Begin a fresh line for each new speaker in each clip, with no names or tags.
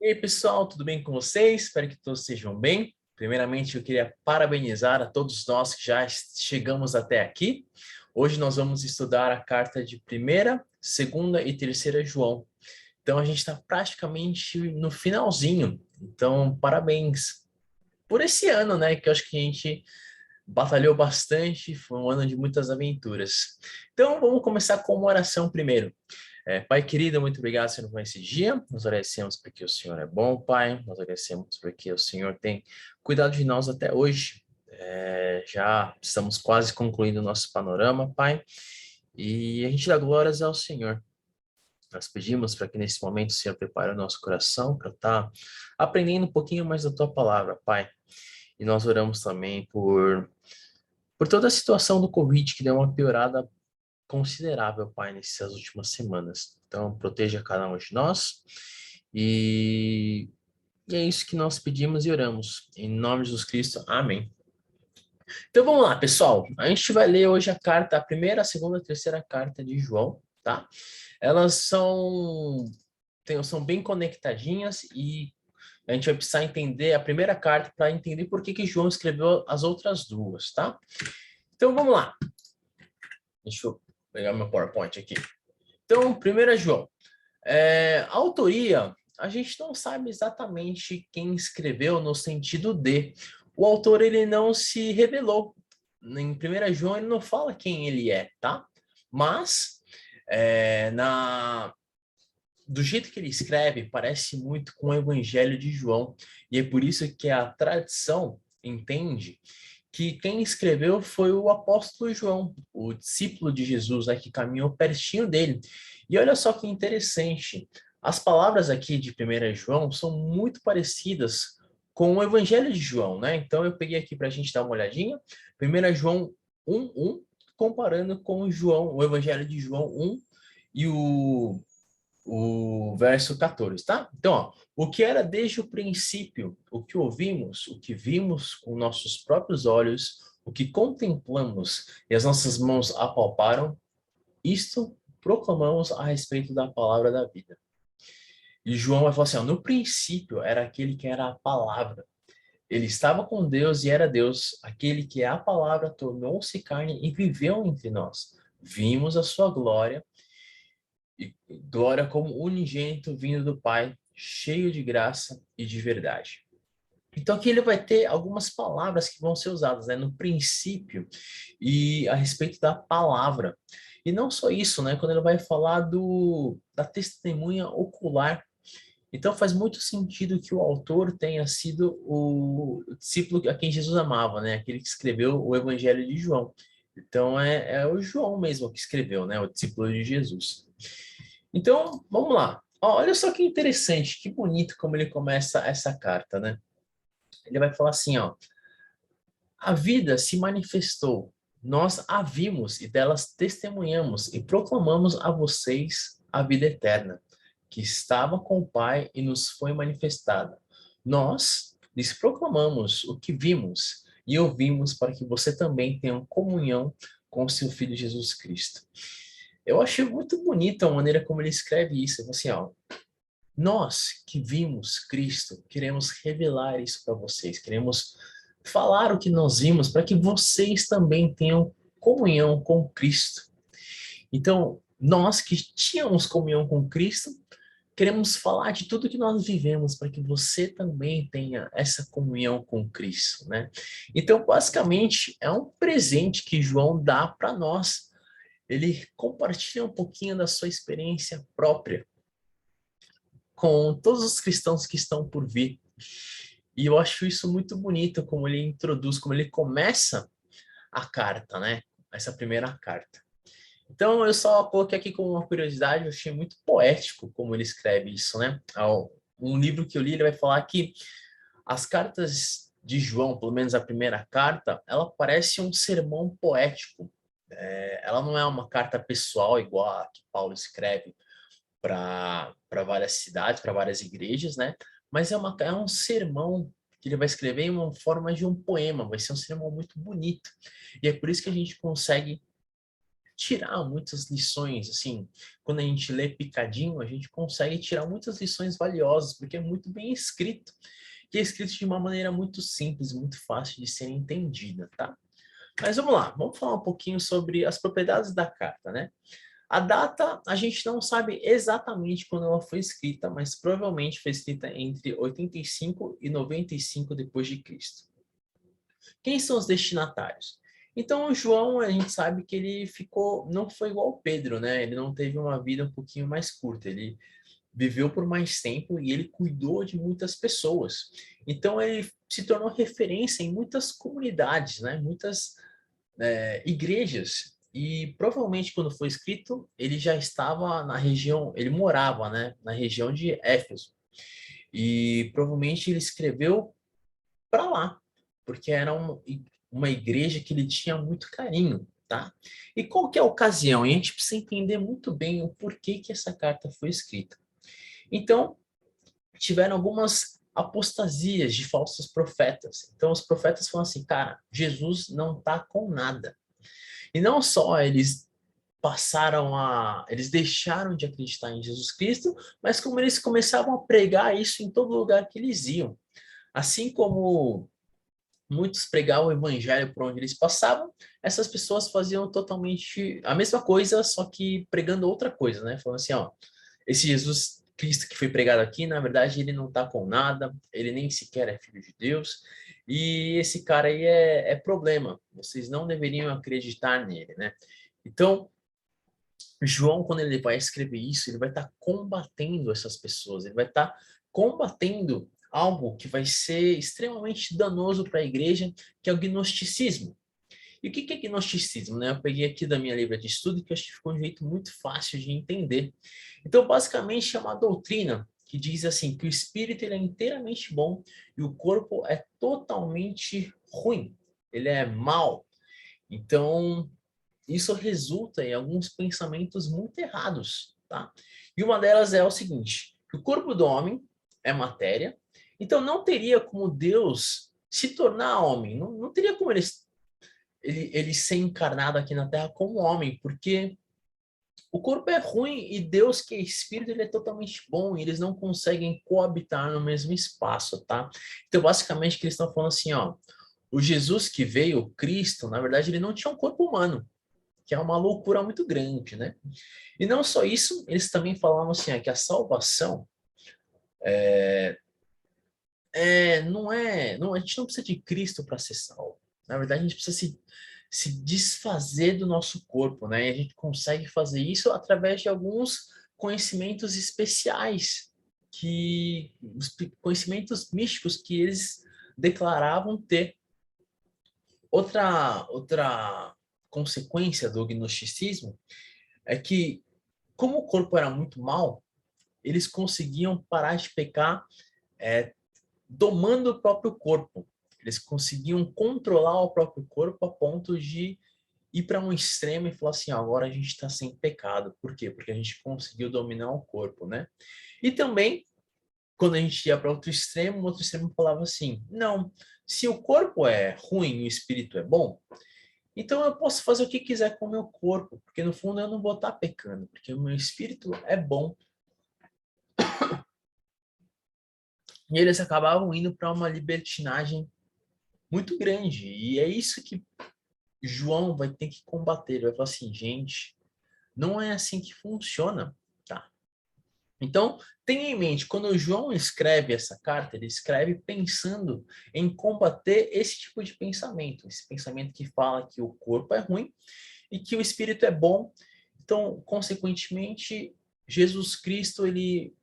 E aí, pessoal, tudo bem com vocês? Espero que todos estejam bem. Primeiramente, eu queria parabenizar a todos nós que já chegamos até aqui. Hoje nós vamos estudar a carta de 1ª, 2ª e 3ª João. Então, a gente está praticamente no finalzinho. Então, parabéns por esse ano, né? Que eu acho que a gente batalhou bastante, foi um ano de muitas aventuras. Então, vamos começar com uma oração primeiro. Pai querido, muito obrigado, Senhor, por esse dia. Nós agradecemos porque o Senhor é bom, Pai. Nós agradecemos porque o Senhor tem cuidado de nós até hoje. Já estamos quase concluindo o nosso panorama, Pai. E a gente dá glórias ao Senhor. Nós pedimos para que nesse momento o Senhor prepare o nosso coração para estar aprendendo um pouquinho mais da Tua palavra, Pai. E nós oramos também por toda a situação do Covid, que deu uma piorada considerável, Pai, nessas últimas semanas. Então, proteja cada um de nós. E é isso que nós pedimos e oramos. Em nome de Jesus Cristo. Amém. Então, vamos lá, pessoal. A gente vai ler hoje a carta, a 1ª, a 2ª, a 3ª carta de João, tá? Elas são bem conectadinhas e a gente vai precisar entender a 1ª carta para entender por que João escreveu as outras duas, tá? Então, vamos lá. Deixa eu pegar meu PowerPoint aqui. Então, 1ª João. A autoria, a gente não sabe exatamente quem escreveu no sentido de. O autor, ele não se revelou. Em 1ª João, ele não fala quem ele é, tá? Mas, do jeito que ele escreve, parece muito com o Evangelho de João. E é por isso que a tradição entende que quem escreveu foi o apóstolo João, o discípulo de Jesus, né, que caminhou pertinho dele. E olha só que interessante, as palavras aqui de 1ª João são muito parecidas com o Evangelho de João, né? Então eu peguei aqui para a gente dar uma olhadinha, 1ª João 1:1, comparando com o Evangelho de João 1 e o verso 14, tá? Então, ó, o que era desde o princípio, o que ouvimos, o que vimos com nossos próprios olhos, o que contemplamos e as nossas mãos apalparam, isto proclamamos a respeito da palavra da vida. E João vai falar assim, ó, no princípio era aquele que era a palavra. Ele estava com Deus e era Deus. Aquele que é a palavra tornou-se carne e viveu entre nós. Vimos a sua glória, e glória como unigênito vindo do Pai, cheio de graça e de verdade. Então aqui ele vai ter algumas palavras que vão ser usadas, né, no princípio e a respeito da palavra. E não só isso, né, quando ele vai falar da testemunha ocular. Então faz muito sentido que o autor tenha sido o discípulo a quem Jesus amava, né, aquele que escreveu o Evangelho de João. Então é o João mesmo que escreveu, né, o discípulo de Jesus. Então, vamos lá. Ó, olha só que interessante, que bonito como ele começa essa carta, né? Ele vai falar assim, ó: a vida se manifestou, nós a vimos e delas testemunhamos e proclamamos a vocês a vida eterna, que estava com o Pai e nos foi manifestada. Nós lhes proclamamos o que vimos e ouvimos para que você também tenha comunhão com o seu Filho Jesus Cristo. Eu achei muito bonita a maneira como ele escreve isso. Assim, ó, nós que vimos Cristo, queremos revelar isso para vocês, queremos falar o que nós vimos para que vocês também tenham comunhão com Cristo. Então, nós que tínhamos comunhão com Cristo, queremos falar de tudo que nós vivemos para que você também tenha essa comunhão com Cristo, né? Então, basicamente, é um presente que João dá para nós. Ele compartilha um pouquinho da sua experiência própria com todos os cristãos que estão por vir. E eu acho isso muito bonito, como ele introduz, como ele começa a carta, né? Essa 1ª carta. Então, eu só coloquei aqui como uma curiosidade, eu achei muito poético como ele escreve isso, né? Um livro que eu li, ele vai falar que as cartas de João, pelo menos a 1ª carta, ela parece um sermão poético. Ela não é uma carta pessoal igual a que Paulo escreve para várias cidades, para várias igrejas, né? Mas é um sermão que ele vai escrever em uma forma de um poema, vai ser um sermão muito bonito. E é por isso que a gente consegue tirar muitas lições, assim, quando a gente lê picadinho, a gente consegue tirar muitas lições valiosas, porque é muito bem escrito, e é escrito de uma maneira muito simples, muito fácil de ser entendida, tá? Mas vamos lá, vamos falar um pouquinho sobre as propriedades da carta, né? A data, a gente não sabe exatamente quando ela foi escrita, mas provavelmente foi escrita entre 85 e 95 depois de Cristo. Quem são os destinatários? Então, o João, a gente sabe que ele ficou, não foi igual ao Pedro, né? Ele não teve uma vida um pouquinho mais curta, ele viveu por mais tempo e ele cuidou de muitas pessoas. Então, ele se tornou referência em muitas comunidades, né? Muitas igrejas. E provavelmente quando foi escrito, ele já estava na região, ele morava, né, na região de Éfeso. E provavelmente ele escreveu para lá, porque era uma igreja que ele tinha muito carinho, tá? E qual que é a ocasião? E a gente precisa entender muito bem o porquê que essa carta foi escrita. Então, tiveram algumas apostasias de falsos profetas. Então, os profetas falam assim, cara, Jesus não está com nada. E não só eles deixaram de acreditar em Jesus Cristo, mas como eles começavam a pregar isso em todo lugar que eles iam. Assim como muitos pregavam o evangelho por onde eles passavam, essas pessoas faziam totalmente a mesma coisa, só que pregando outra coisa, né? Falando assim, ó, esse Jesus Cristo que foi pregado aqui, na verdade, ele não tá com nada, ele nem sequer é filho de Deus, e esse cara aí é problema, vocês não deveriam acreditar nele, né? Então, João, quando ele vai escrever isso, ele vai estar combatendo essas pessoas, ele vai estar combatendo algo que vai ser extremamente danoso para a igreja, que é o gnosticismo. E o que é gnosticismo, né? Eu peguei aqui da minha livra de estudo, que eu acho que ficou um jeito muito fácil de entender. Então, basicamente, é uma doutrina que diz assim, que o espírito ele é inteiramente bom e o corpo é totalmente ruim. Ele é mau. Então, isso resulta em alguns pensamentos muito errados, tá? E uma delas é o seguinte, que o corpo do homem é matéria, então não teria como Deus se tornar homem, não teria como ele ser encarnado aqui na Terra como homem, porque o corpo é ruim e Deus, que é espírito, ele é totalmente bom e eles não conseguem coabitar no mesmo espaço, tá? Então, basicamente, o que eles estão falando assim, ó, o Jesus que veio, o Cristo, na verdade, ele não tinha um corpo humano, que é uma loucura muito grande, né? E não só isso, eles também falavam assim, que a salvação a gente não precisa de Cristo para ser salvo. Na verdade, a gente precisa se desfazer do nosso corpo, né? E a gente consegue fazer isso através de alguns conhecimentos especiais, os conhecimentos místicos que eles declaravam ter. Outra consequência do gnosticismo é que, como o corpo era muito mal, eles conseguiam parar de pecar domando o próprio corpo. Eles conseguiam controlar o próprio corpo a ponto de ir para um extremo e falar assim, agora a gente está sem pecado. Por quê? Porque a gente conseguiu dominar o corpo, né? E também, quando a gente ia para o outro extremo falava assim, não, se o corpo é ruim e o espírito é bom, então eu posso fazer o que quiser com o meu corpo, porque no fundo eu não vou estar pecando, porque o meu espírito é bom. E eles acabavam indo para uma libertinagem muito grande. E é isso que João vai ter que combater. Ele vai falar assim, gente, não é assim que funciona, tá? Então, tenha em mente, quando o João escreve essa carta, ele escreve pensando em combater esse tipo de pensamento, esse pensamento que fala que o corpo é ruim e que o espírito é bom. Então, consequentemente, Jesus Cristo, ele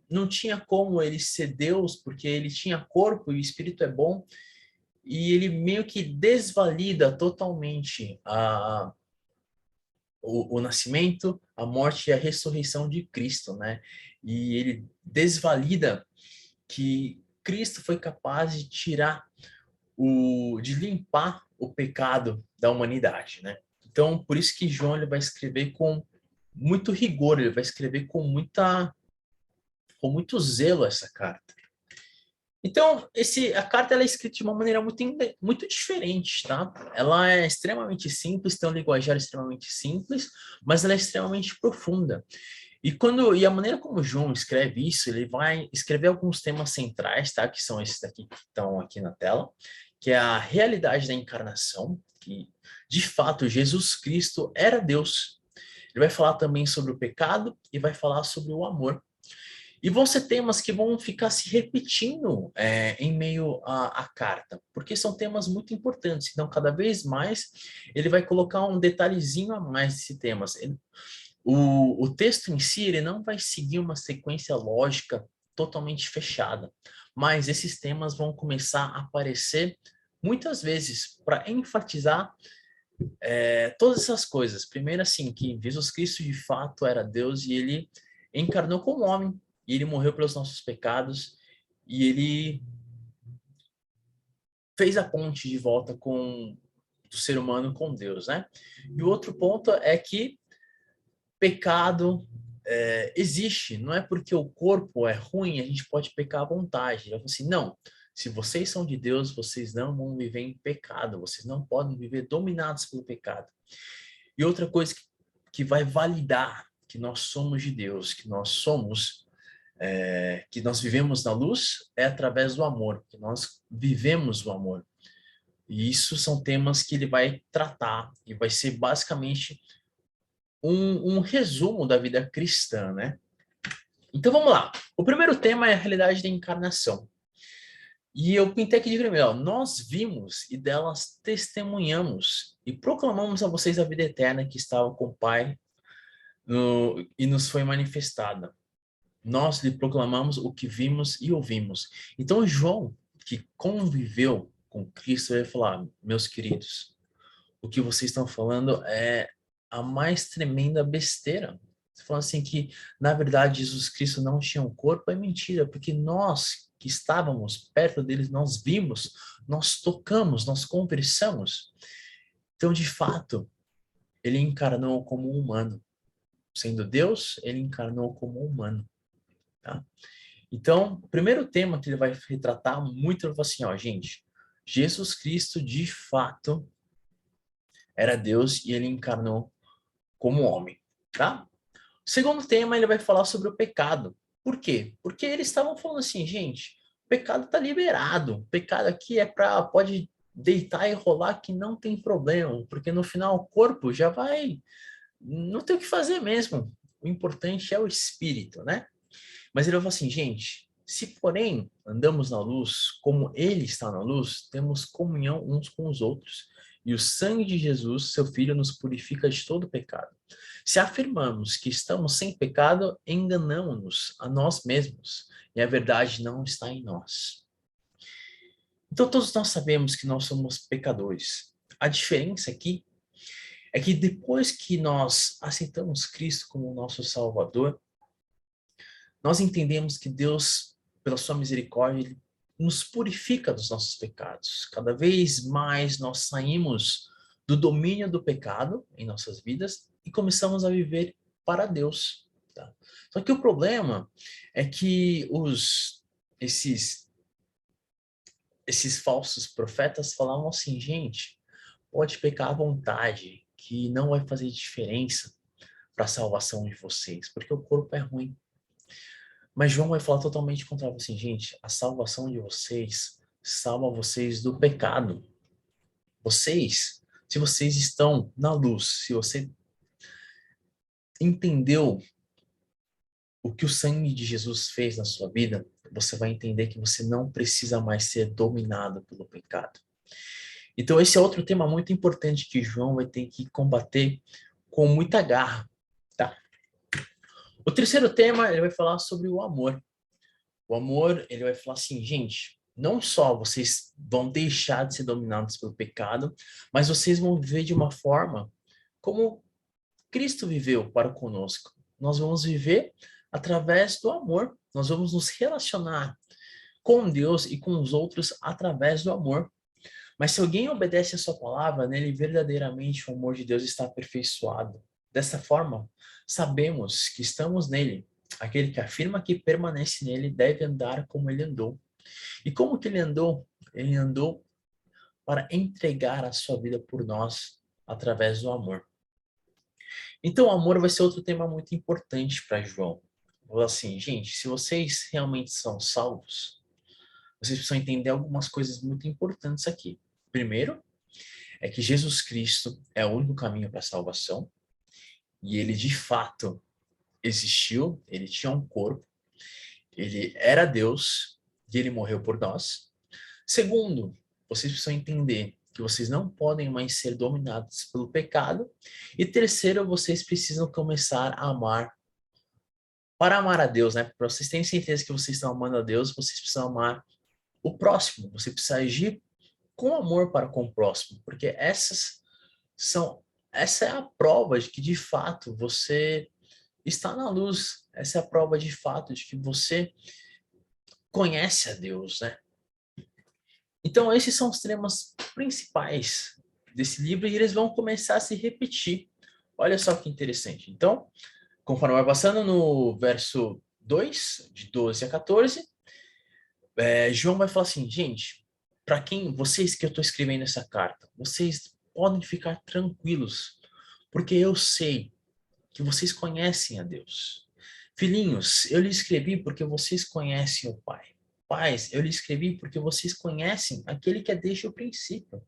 não tinha como ele ser Deus, porque ele tinha corpo e o espírito é bom, e ele meio que desvalida totalmente o nascimento, a morte e a ressurreição de Cristo, né? E ele desvalida que Cristo foi capaz de tirar de limpar o pecado da humanidade, né? Então, por isso que João ele vai escrever com muito rigor, ele vai escrever com muito zelo essa carta. Então, a carta ela é escrita de uma maneira muito diferente, tá? Ela é extremamente simples, tem um linguajar extremamente simples, mas ela é extremamente profunda. E a maneira como João escreve isso, ele vai escrever alguns temas centrais, tá? Que são esses daqui que estão aqui na tela, que é a realidade da encarnação, que de fato Jesus Cristo era Deus. Ele vai falar também sobre o pecado e vai falar sobre o amor. E vão ser temas que vão ficar se repetindo em meio à carta, porque são temas muito importantes. Então, cada vez mais, ele vai colocar um detalhezinho a mais desses temas. O texto em si, ele não vai seguir uma sequência lógica totalmente fechada, mas esses temas vão começar a aparecer muitas vezes para enfatizar todas essas coisas. Primeiro, assim, que Jesus Cristo de fato era Deus e ele encarnou como homem, e ele morreu pelos nossos pecados, e ele fez a ponte de volta do ser humano com Deus, né? E o outro ponto é que pecado existe, não é porque o corpo é ruim, a gente pode pecar à vontade. Ele falou assim, não, se vocês são de Deus, vocês não vão viver em pecado, vocês não podem viver dominados pelo pecado. E outra coisa que vai validar que nós somos de Deus, que nós vivemos na luz, é através do amor, que nós vivemos o amor. E isso são temas que ele vai tratar, e vai ser basicamente um resumo da vida cristã, né? Então vamos lá. O primeiro tema é a realidade da encarnação. E eu pintei aqui de primeiro, ó, nós vimos e delas testemunhamos e proclamamos a vocês a vida eterna que estava com o Pai e nos foi manifestada. Nós lhe proclamamos o que vimos e ouvimos. Então João, que conviveu com Cristo, vai falar, meus queridos, o que vocês estão falando é a mais tremenda besteira. Você fala assim que, na verdade, Jesus Cristo não tinha um corpo, é mentira, porque nós que estávamos perto deles, nós vimos, nós tocamos, nós conversamos. Então, de fato, ele encarnou como um humano. Sendo Deus, ele encarnou como um humano, tá? Então, o primeiro tema que ele vai retratar muito, ele fala assim, ó, gente, Jesus Cristo, de fato, era Deus e ele encarnou como homem, tá? O segundo tema, ele vai falar sobre o pecado. Por quê? Porque eles estavam falando assim, gente, o pecado está liberado. O pecado aqui pode deitar e rolar que não tem problema, porque no final o corpo já vai, não tem o que fazer mesmo. O importante é o espírito, né? Mas ele falou assim, gente, se porém andamos na luz, como ele está na luz, temos comunhão uns com os outros. E o sangue de Jesus, seu Filho, nos purifica de todo pecado. Se afirmamos que estamos sem pecado, enganamos-nos a nós mesmos, e a verdade não está em nós. Então todos nós sabemos que nós somos pecadores. A diferença aqui é que depois que nós aceitamos Cristo como nosso Salvador, nós entendemos que Deus, pela sua misericórdia, ele nos purifica dos nossos pecados. Cada vez mais nós saímos do domínio do pecado em nossas vidas e começamos a viver para Deus. Tá? Só que o problema é que esses falsos profetas falavam assim, gente, pode pecar à vontade, que não vai fazer diferença para a salvação de vocês, porque o corpo é ruim. Mas João vai falar totalmente contrário, assim, gente, a salvação de vocês salva vocês do pecado. Se vocês estão na luz, se você entendeu o que o sangue de Jesus fez na sua vida, você vai entender que você não precisa mais ser dominado pelo pecado. Então esse é outro tema muito importante que João vai ter que combater com muita garra, tá? O terceiro tema, ele vai falar sobre o amor. O amor, ele vai falar assim, gente, não só vocês vão deixar de ser dominados pelo pecado, mas vocês vão viver de uma forma como Cristo viveu para conosco. Nós vamos viver através do amor. Nós vamos nos relacionar com Deus e com os outros através do amor. Mas se alguém obedece a sua palavra, nele verdadeiramente o amor de Deus está aperfeiçoado. Dessa forma, sabemos que estamos nele. Aquele que afirma que permanece nele deve andar como ele andou. E como que ele andou? Ele andou para entregar a sua vida por nós através do amor. Então, o amor vai ser outro tema muito importante para João. Falou assim, gente, se vocês realmente são salvos, vocês precisam entender algumas coisas muito importantes aqui. Primeiro, é que Jesus Cristo é o único caminho para a salvação, e ele de fato existiu, ele tinha um corpo, ele era Deus, e ele morreu por nós. Segundo, vocês precisam entender que vocês não podem mais ser dominados pelo pecado. E terceiro, vocês precisam começar a amar. Para amar a Deus, né? Para vocês terem certeza que vocês estão amando a Deus, vocês precisam amar o próximo. Você precisa agir com amor para com o próximo, porque essa é a prova de que de fato você está na luz. Essa é a prova de fato de que você conhece a Deus, né? Então, esses são os temas principais desse livro e eles vão começar a se repetir. Olha só que interessante. Então, conforme vai passando no verso 2, de 12 a 14, João vai falar assim, gente, para quem vocês que eu estou escrevendo essa carta, vocês podem ficar tranquilos, porque eu sei que vocês conhecem a Deus. Filhinhos, eu lhe escrevi porque vocês conhecem o Pai. Pais, eu lhe escrevi porque vocês conhecem aquele que é desde o princípio.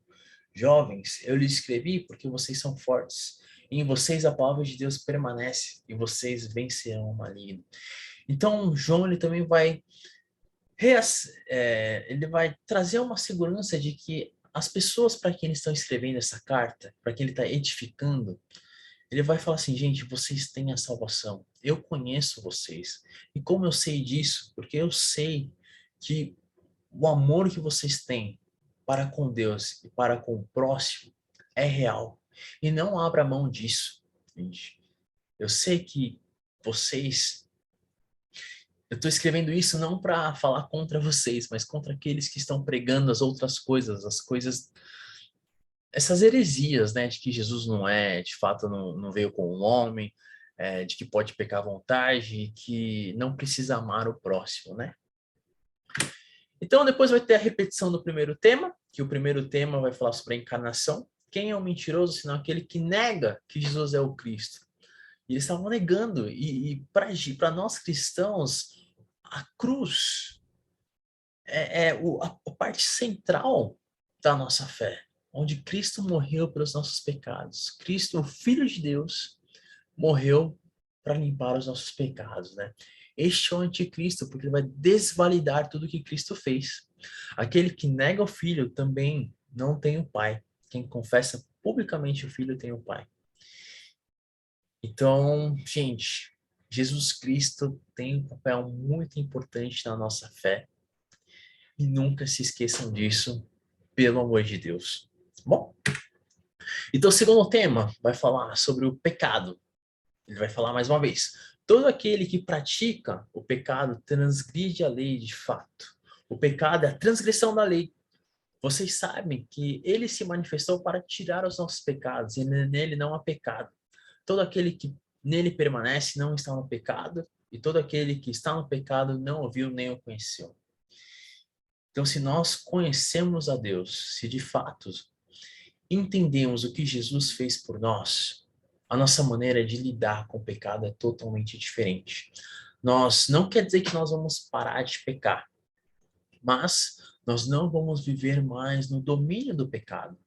Jovens, eu lhe escrevi porque vocês são fortes. E em vocês a palavra de Deus permanece e vocês vencerão o maligno. Então, João ele também vai ele vai trazer uma segurança de que as pessoas para quem ele está escrevendo essa carta, para quem ele está edificando, ele vai falar assim, gente, vocês têm a salvação. Eu conheço vocês. E como eu sei disso? Porque eu sei que o amor que vocês têm para com Deus e para com o próximo é real. E não abra mão disso, gente. Eu sei que vocês... Eu estou escrevendo isso não para falar contra vocês, mas contra aqueles que estão pregando as outras coisas, as coisas essas heresias, né, de que Jesus não é, de fato não veio com um homem, de que pode pecar à vontade, que não precisa amar o próximo, né? Então depois vai ter a repetição do primeiro tema, que o primeiro tema vai falar sobre a encarnação. Quem é o mentiroso, senão aquele que nega que Jesus é o Cristo? E eles estavam negando, e para nós cristãos, a cruz a parte central da nossa fé, onde Cristo morreu pelos nossos pecados. Cristo, o Filho de Deus, morreu para limpar os nossos pecados, né? Este é o anticristo, porque ele vai desvalidar tudo que Cristo fez. Aquele que nega o Filho também não tem o Pai. Quem confessa publicamente o Filho tem o Pai. Então, gente, Jesus Cristo tem um papel muito importante na nossa fé. E nunca se esqueçam disso, pelo amor de Deus. Bom, então o segundo tema vai falar sobre o pecado. Ele vai falar mais uma vez. Todo aquele que pratica o pecado transgride a lei de fato. O pecado é a transgressão da lei. Vocês sabem que ele se manifestou para tirar os nossos pecados, e nele não há pecado. Todo aquele que nele permanece não está no pecado, e todo aquele que está no pecado não o viu nem o conheceu. Então, se nós conhecemos a Deus, se de fato entendemos o que Jesus fez por nós, a nossa maneira de lidar com o pecado é totalmente diferente. Nós não quer dizer que nós vamos parar de pecar, mas nós não vamos viver mais no domínio do pecado.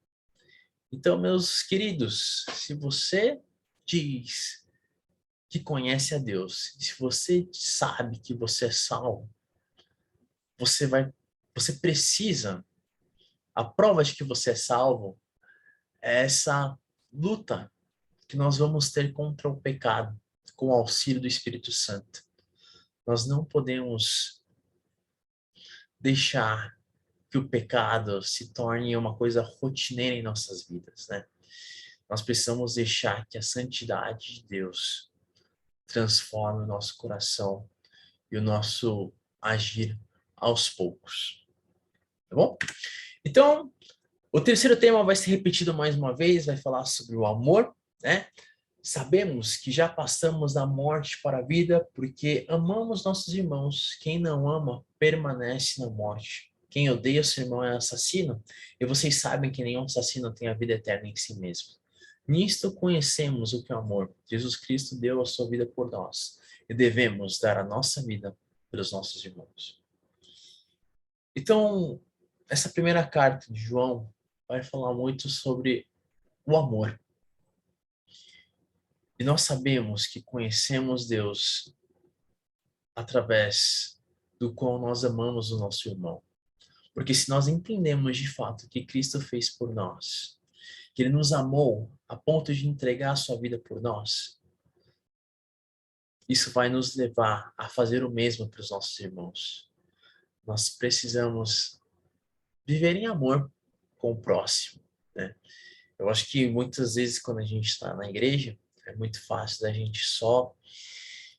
Então, meus queridos, se você diz que conhece a Deus, se você sabe que você é salvo, você precisa, a prova de que você é salvo é essa luta que nós vamos ter contra o pecado, com o auxílio do Espírito Santo. Nós não podemos deixar que o pecado se torne uma coisa rotineira em nossas vidas, né? Nós precisamos deixar que a santidade de Deus transforme o nosso coração e o nosso agir aos poucos. Tá bom? Então, o terceiro tema vai ser repetido mais uma vez, vai falar sobre o amor, né? Sabemos que já passamos da morte para a vida porque amamos nossos irmãos. Quem não ama permanece na morte. Quem odeia seu irmão é assassino, e vocês sabem que nenhum assassino tem a vida eterna em si mesmo. Nisto conhecemos o que é o amor. Jesus Cristo deu a sua vida por nós, e devemos dar a nossa vida pelos nossos irmãos. Então, essa primeira carta de João vai falar muito sobre o amor. E nós sabemos que conhecemos Deus através do qual nós amamos o nosso irmão. Porque se nós entendemos de fato o que Cristo fez por nós, que ele nos amou a ponto de entregar a sua vida por nós, isso vai nos levar a fazer o mesmo para os nossos irmãos. Nós precisamos viver em amor com o próximo, né? Eu acho que muitas vezes quando a gente está na igreja, é muito fácil da gente só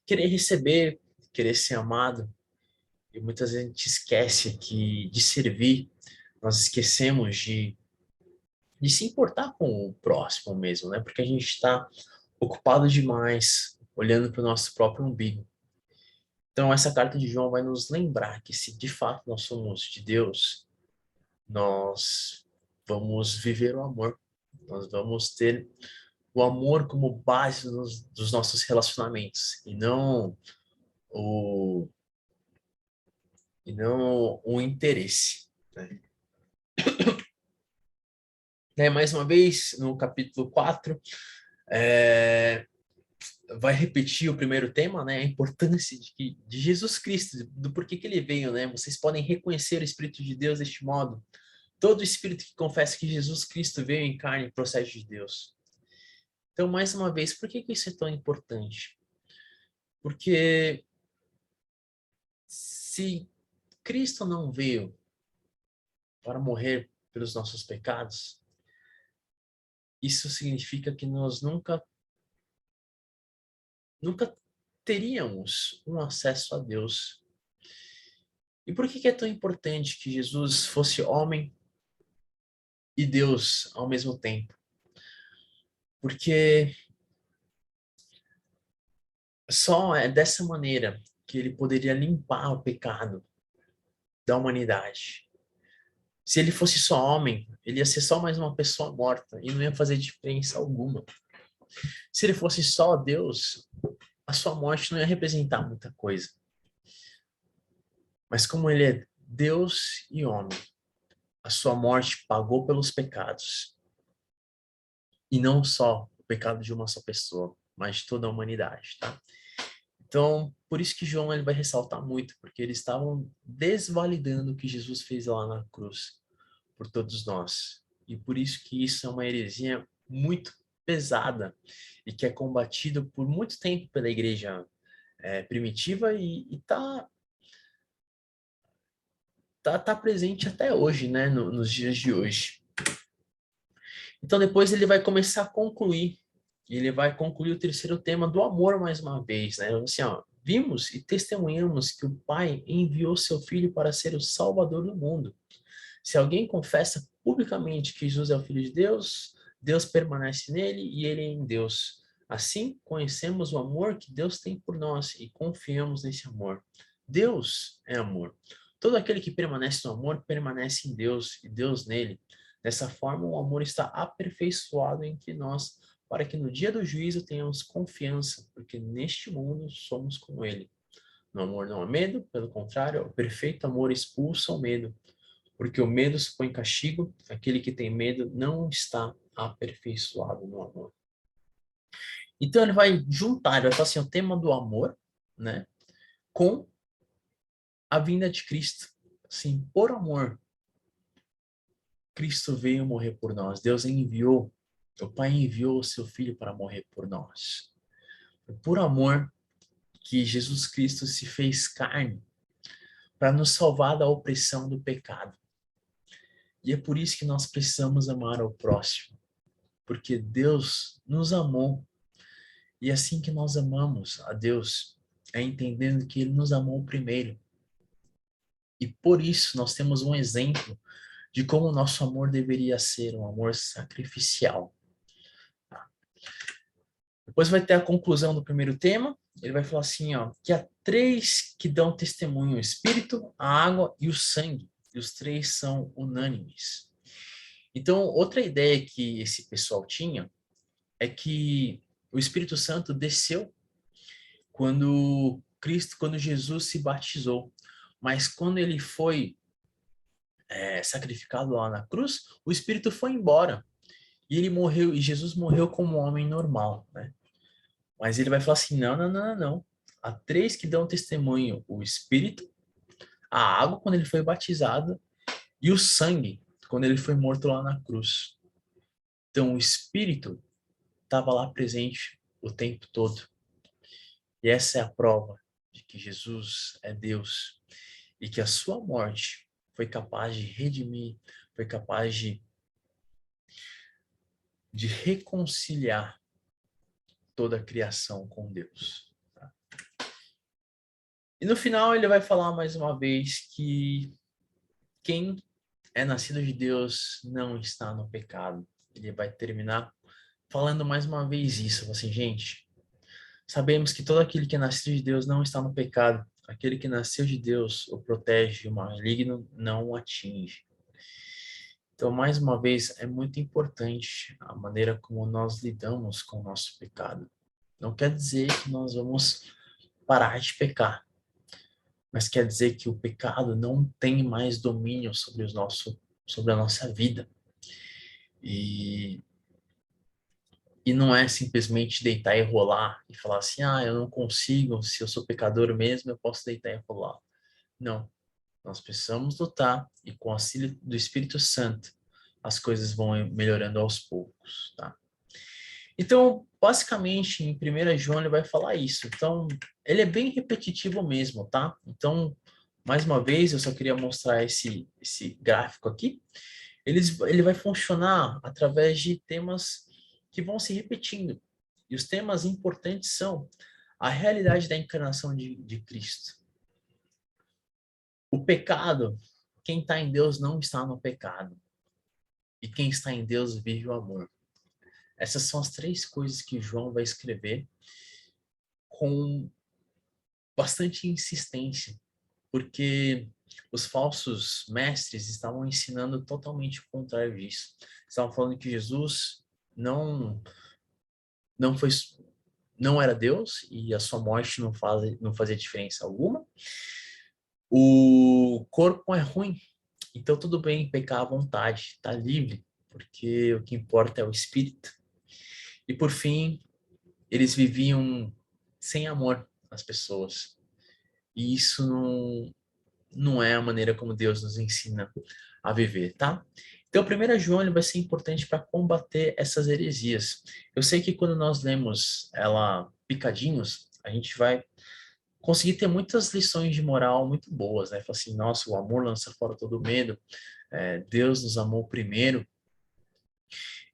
querer receber, querer ser amado, e muitas vezes a gente esquece que de servir, nós esquecemos de se importar com o próximo mesmo, né? Porque a gente está ocupado demais, olhando para o nosso próprio umbigo. Então, essa carta de João vai nos lembrar que se de fato nós somos de Deus, nós vamos viver o amor. Nós vamos ter o amor como base dos nossos relacionamentos e não o, e não o interesse, né? Mais uma vez, no capítulo 4, vai repetir o primeiro tema, né? A importância de Jesus Cristo, do porquê que ele veio, né? Vocês podem reconhecer o Espírito de Deus deste modo. Todo espírito que confessa que Jesus Cristo veio em carne procede de Deus. Então, mais uma vez, por que isso é tão importante? Porque se Cristo não veio para morrer pelos nossos pecados, isso significa que nós nunca teríamos um acesso a Deus. E por que é tão importante que Jesus fosse homem e Deus ao mesmo tempo? Porque só é dessa maneira que ele poderia limpar o pecado da humanidade. Se ele fosse só homem, ele ia ser só mais uma pessoa morta e não ia fazer diferença alguma. Se ele fosse só Deus, a sua morte não ia representar muita coisa. Mas como ele é Deus e homem, a sua morte pagou pelos pecados. E não só o pecado de uma só pessoa, mas de toda a humanidade, tá? Então, por isso que João ele vai ressaltar muito, porque eles estavam desvalidando o que Jesus fez lá na cruz por todos nós. E por isso que isso é uma heresia muito pesada e que é combatido por muito tempo pela igreja primitiva e tá presente até hoje, né, nos dias de hoje. Então depois ele vai começar a concluir, ele vai concluir o terceiro tema do amor mais uma vez, né? Assim, ó, vimos e testemunhamos que o Pai enviou seu Filho para ser o Salvador do mundo. Se alguém confessa publicamente que Jesus é o Filho de Deus, Deus permanece nele e ele em Deus. Assim, conhecemos o amor que Deus tem por nós e confiamos nesse amor. Deus é amor. Todo aquele que permanece no amor permanece em Deus e Deus nele. Dessa forma, o amor está aperfeiçoado entre nós, para que no dia do juízo tenhamos confiança, porque neste mundo somos como ele. No amor não há medo, pelo contrário, o perfeito amor expulsa o medo, porque o medo supõe castigo, aquele que tem medo não está aperfeiçoado no amor. Então ele vai juntar, ele vai falar assim, o tema do amor, né, com a vinda de Cristo. Assim, por amor, Cristo veio morrer por nós. Deus enviou, o Pai enviou o seu Filho para morrer por nós. Por amor que Jesus Cristo se fez carne para nos salvar da opressão do pecado. E é por isso que nós precisamos amar ao próximo, porque Deus nos amou. E assim que nós amamos a Deus, é entendendo que Ele nos amou primeiro. E por isso nós temos um exemplo de como o nosso amor deveria ser, um amor sacrificial. Depois vai ter a conclusão do primeiro tema. Ele vai falar assim, ó, que há três que dão testemunho: o Espírito, a água e o sangue. E os três são unânimes. Então, outra ideia que esse pessoal tinha é que o Espírito Santo desceu quando Jesus se batizou. Mas quando ele foi sacrificado lá na cruz, o Espírito foi embora. E ele morreu, e Jesus morreu como um homem normal, né? Mas ele vai falar assim: não, não, não, não, não. Há três que dão testemunho: o Espírito, a água, quando ele foi batizado, e o sangue, quando ele foi morto lá na cruz. Então, o Espírito estava lá presente o tempo todo. E essa é a prova de que Jesus é Deus e que a sua morte foi capaz de redimir, foi capaz de reconciliar toda a criação com Deus. Tá? E no final ele vai falar mais uma vez que quem é nascido de Deus não está no pecado. Ele vai terminar falando mais uma vez isso, assim, gente, sabemos que todo aquele que é nascido de Deus não está no pecado. Aquele que nasceu de Deus o protege, o maligno não o atinge. Então, mais uma vez, é muito importante a maneira como nós lidamos com o nosso pecado. Não quer dizer que nós vamos parar de pecar, mas quer dizer que o pecado não tem mais domínio sobre a nossa vida. E, e não é simplesmente deitar e rolar e falar assim, ah, eu não consigo, se eu sou pecador mesmo, eu posso deitar e rolar. Não, nós precisamos lutar e com o auxílio do Espírito Santo, as coisas vão melhorando aos poucos, tá? Então, basicamente, em 1 João ele vai falar isso. Então, ele é bem repetitivo mesmo, tá? Então, mais uma vez, eu só queria mostrar esse gráfico aqui. Ele vai funcionar através de temas que vão se repetindo. E os temas importantes são a realidade da encarnação de Cristo. O pecado, quem está em Deus não está no pecado. E quem está em Deus vive o amor. Essas são as três coisas que João vai escrever com bastante insistência, porque os falsos mestres estavam ensinando totalmente o contrário disso. Estavam falando que Jesus não não foi não era Deus e a sua morte não fazia diferença alguma. O corpo é ruim, então tudo bem pecar à vontade, está livre, porque o que importa é o espírito. E por fim, eles viviam sem amor às pessoas. E isso não é a maneira como Deus nos ensina a viver, tá? Então, o 1 João ele vai ser importante para combater essas heresias. Eu sei que quando nós lemos ela picadinhos, a gente vai conseguir ter muitas lições de moral muito boas, né? Fala assim, nossa, o amor lança fora todo medo, Deus nos amou primeiro,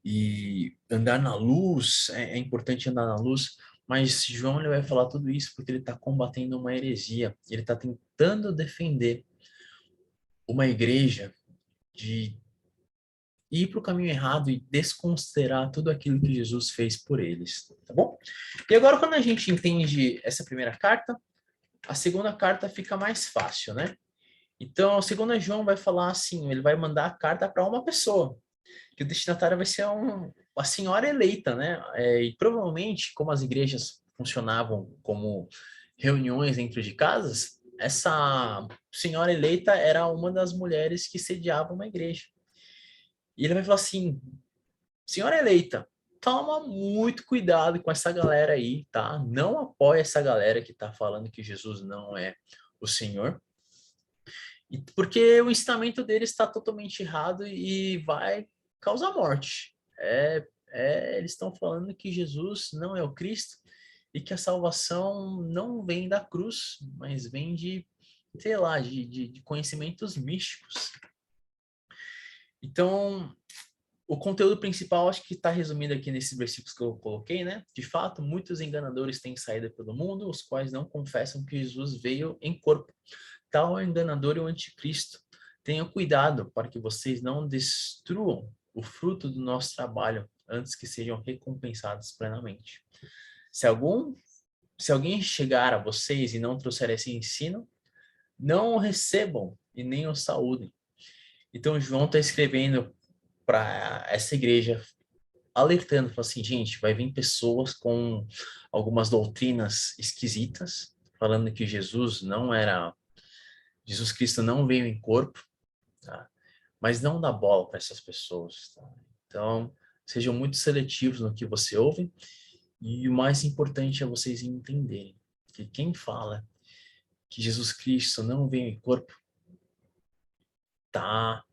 e andar na luz, é importante andar na luz, mas João ele vai falar tudo isso porque ele está combatendo uma heresia, ele está tentando defender uma igreja de ir para o caminho errado e desconsiderar tudo aquilo que Jesus fez por eles, tá bom? E agora, quando a gente entende essa primeira carta, a segunda carta fica mais fácil, né? Então, a segunda João vai falar assim, ele vai mandar a carta para uma pessoa, que o destinatário vai ser a senhora eleita, né? E provavelmente, como as igrejas funcionavam como reuniões dentro de casas, essa senhora eleita era uma das mulheres que sediavam uma igreja. E ele vai falar assim, senhora eleita, toma muito cuidado com essa galera aí, tá? Não apoia essa galera que tá falando que Jesus não é o Senhor, porque o ensinamento deles está totalmente errado e vai causar morte. Eles estão falando que Jesus não é o Cristo e que a salvação não vem da cruz, mas vem de, sei lá, de conhecimentos místicos. Então, o conteúdo principal acho que está resumido aqui nesses versículos que eu coloquei, né? De fato, muitos enganadores têm saído pelo mundo, os quais não confessam que Jesus veio em corpo. Tal é o enganador e o anticristo. Tenham cuidado para que vocês não destruam o fruto do nosso trabalho, antes que sejam recompensados plenamente. Se alguém chegar a vocês e não trouxer esse ensino, não o recebam e nem o saúdem. Então, João está escrevendo para essa igreja, alertando, falando assim, gente, vai vir pessoas com algumas doutrinas esquisitas, falando que Jesus Cristo não veio em corpo, tá? Mas não dá bola para essas pessoas, tá? Então, sejam muito seletivos no que você ouve, e o mais importante é vocês entenderem que quem fala que Jesus Cristo não veio em corpo está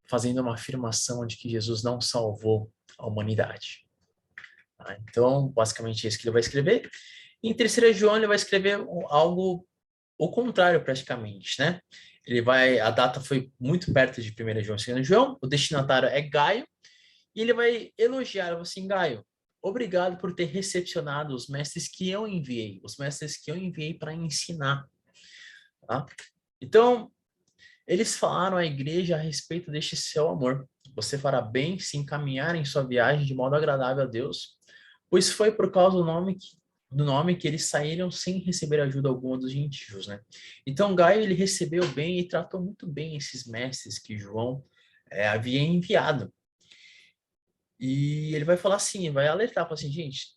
fazendo uma afirmação de que Jesus não salvou a humanidade. Tá? Então, basicamente é isso que ele vai escrever. Em 3 João, ele vai escrever algo o contrário, praticamente, né? A data foi muito perto de 1 João e 2 João, o destinatário é Gaio, e ele vai elogiar, assim, Gaio, obrigado por ter recepcionado os mestres que eu enviei, para ensinar, tá? Então, eles falaram à igreja a respeito deste seu amor. Você fará bem se encaminhar em sua viagem de modo agradável a Deus, pois foi por causa do nome que eles saíram sem receber ajuda alguma dos gentios, né? Então Gaio, ele recebeu bem e tratou muito bem esses mestres que João havia enviado. E ele vai falar assim, vai alertar, fala assim, gente,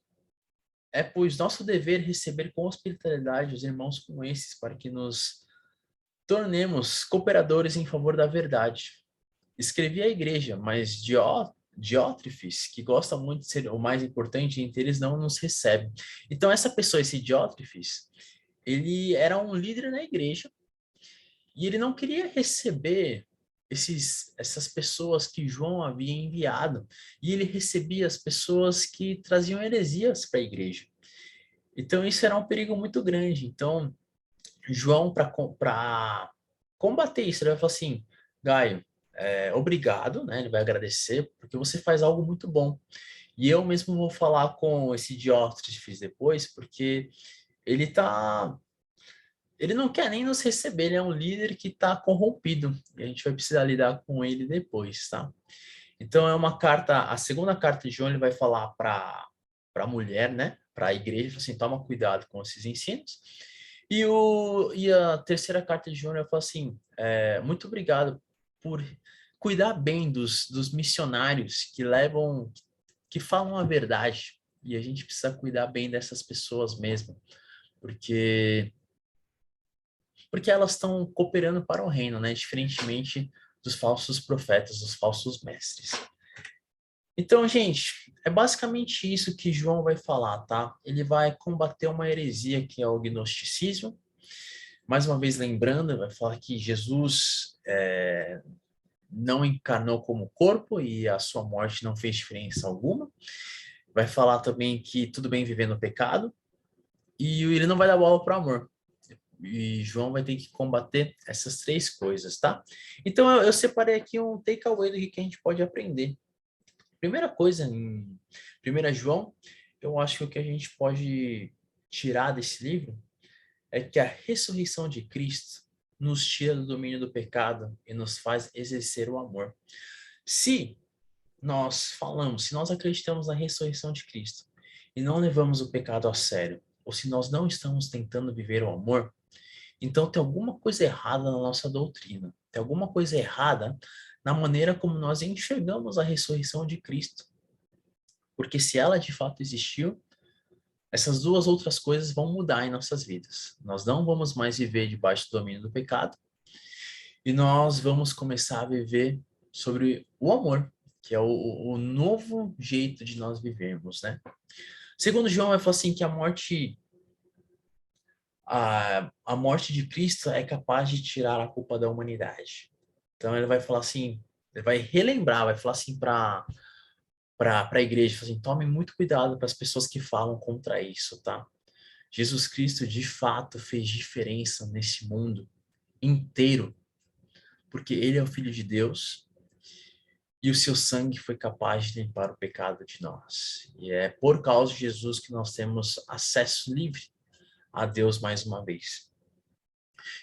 é pois nosso dever receber com hospitalidade os irmãos como esses, para que nos tornemos cooperadores em favor da verdade. Escrevi à igreja, mas Diótrefes, que gosta muito de ser o mais importante entre eles, não nos recebe. Então, essa pessoa, esse Diótrefes, ele era um líder na igreja e ele não queria receber essas pessoas que João havia enviado. E ele recebia as pessoas que traziam heresias para a igreja. Então, isso era um perigo muito grande. Então, João, para combater isso, ele vai falar assim, Gaio, obrigado, né? Ele vai agradecer, porque você faz algo muito bom. E eu mesmo vou falar com esse Diótrefes depois, porque ele tá. Ele não quer nem nos receber, ele é um líder que está corrompido. E a gente vai precisar lidar com ele depois, tá? Então é uma carta, a segunda carta de João ele vai falar para a mulher, né? Para a igreja, assim, toma cuidado com esses ensinos. E a terceira carta de João ele fala assim, muito obrigado por cuidar bem dos missionários que falam a verdade. E a gente precisa cuidar bem dessas pessoas mesmo, porque elas estão cooperando para o reino, né? Diferentemente dos falsos profetas, dos falsos mestres. Então, gente, é basicamente isso que João vai falar, tá? Ele vai combater uma heresia que é o gnosticismo. Mais uma vez lembrando, vai falar que Jesus não encarnou como corpo e a sua morte não fez diferença alguma. Vai falar também que tudo bem viver no pecado e ele não vai dar bola para o amor. E João vai ter que combater essas 3 coisas, tá? Então eu separei aqui um takeaway do que a gente pode aprender. Primeira coisa, em 1 João, eu acho que o que a gente pode tirar desse livro é que a ressurreição de Cristo nos tira do domínio do pecado e nos faz exercer o amor. Se se nós acreditamos na ressurreição de Cristo e não levamos o pecado a sério, ou se nós não estamos tentando viver o amor, então tem alguma coisa errada na nossa doutrina, tem alguma coisa errada na maneira como nós enxergamos a ressurreição de Cristo. Porque se ela de fato existiu, essas 2 outras coisas vão mudar em nossas vidas. Nós não vamos mais viver debaixo do domínio do pecado e nós vamos começar a viver sobre o amor, que é o novo jeito de nós vivermos, né? Segundo João, vai falar assim que a morte de Cristo é capaz de tirar a culpa da humanidade. Então ele vai falar assim, ele vai relembrar, vai falar assim para a igreja, assim, tome muito cuidado para as pessoas que falam contra isso, tá? Jesus Cristo de fato fez diferença nesse mundo inteiro, porque ele é o Filho de Deus e o seu sangue foi capaz de limpar o pecado de nós. E é por causa de Jesus que nós temos acesso livre a Deus mais uma vez.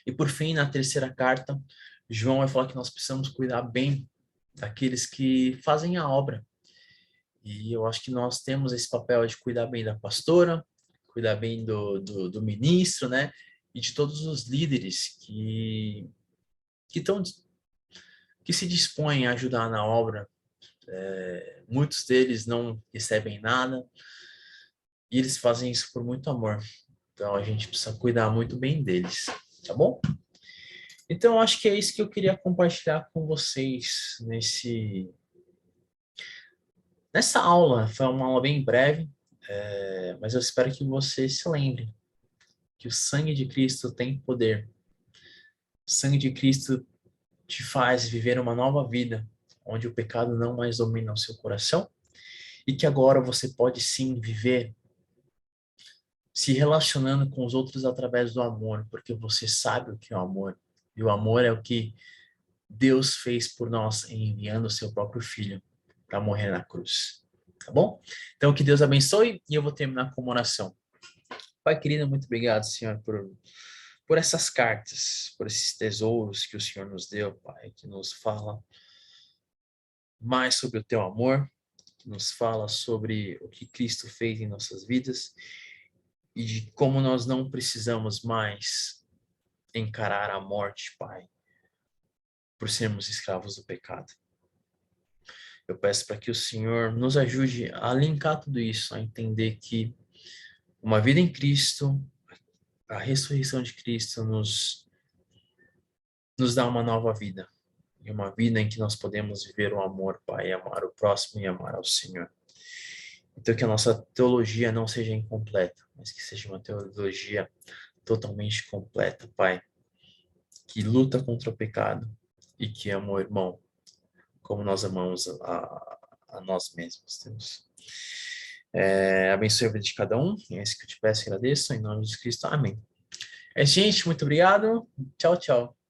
E por fim, na terceira carta, João vai falar que nós precisamos cuidar bem daqueles que fazem a obra. E eu acho que nós temos esse papel de cuidar bem da pastora, cuidar bem do ministro, né? E de todos os líderes que, tão, que se dispõem a ajudar na obra. Muitos deles não recebem nada e eles fazem isso por muito amor. Então a gente precisa cuidar muito bem deles, tá bom? Então acho que é isso que eu queria compartilhar com vocês nessa aula. Foi uma aula bem breve, mas eu espero que vocês se lembrem que o sangue de Cristo tem poder. O sangue de Cristo te faz viver uma nova vida, onde o pecado não mais domina o seu coração e que agora você pode sim viver se relacionando com os outros através do amor, porque você sabe o que é o amor. E o amor é o que Deus fez por nós enviando o seu próprio filho para morrer na cruz. Tá bom? Então que Deus abençoe e eu vou terminar com uma oração. Pai querido, muito obrigado, Senhor, por essas cartas, por esses tesouros que o Senhor nos deu, Pai, que nos fala mais sobre o teu amor, que nos fala sobre o que Cristo fez em nossas vidas e de como nós não precisamos mais encarar a morte, Pai, por sermos escravos do pecado. Eu peço para que o Senhor nos ajude a linkar tudo isso, a entender que uma vida em Cristo, a ressurreição de Cristo nos dá uma nova vida. E uma vida em que nós podemos viver o amor, Pai, amar o próximo e amar ao Senhor. Então que a nossa teologia não seja incompleta, mas que seja uma teologia totalmente completa, Pai, que luta contra o pecado e que ama o irmão como nós amamos a nós mesmos. Deus. Abençoe a vida de cada um, é isso que eu te peço e agradeço, em nome de Cristo, amém. Gente, muito obrigado, tchau, tchau.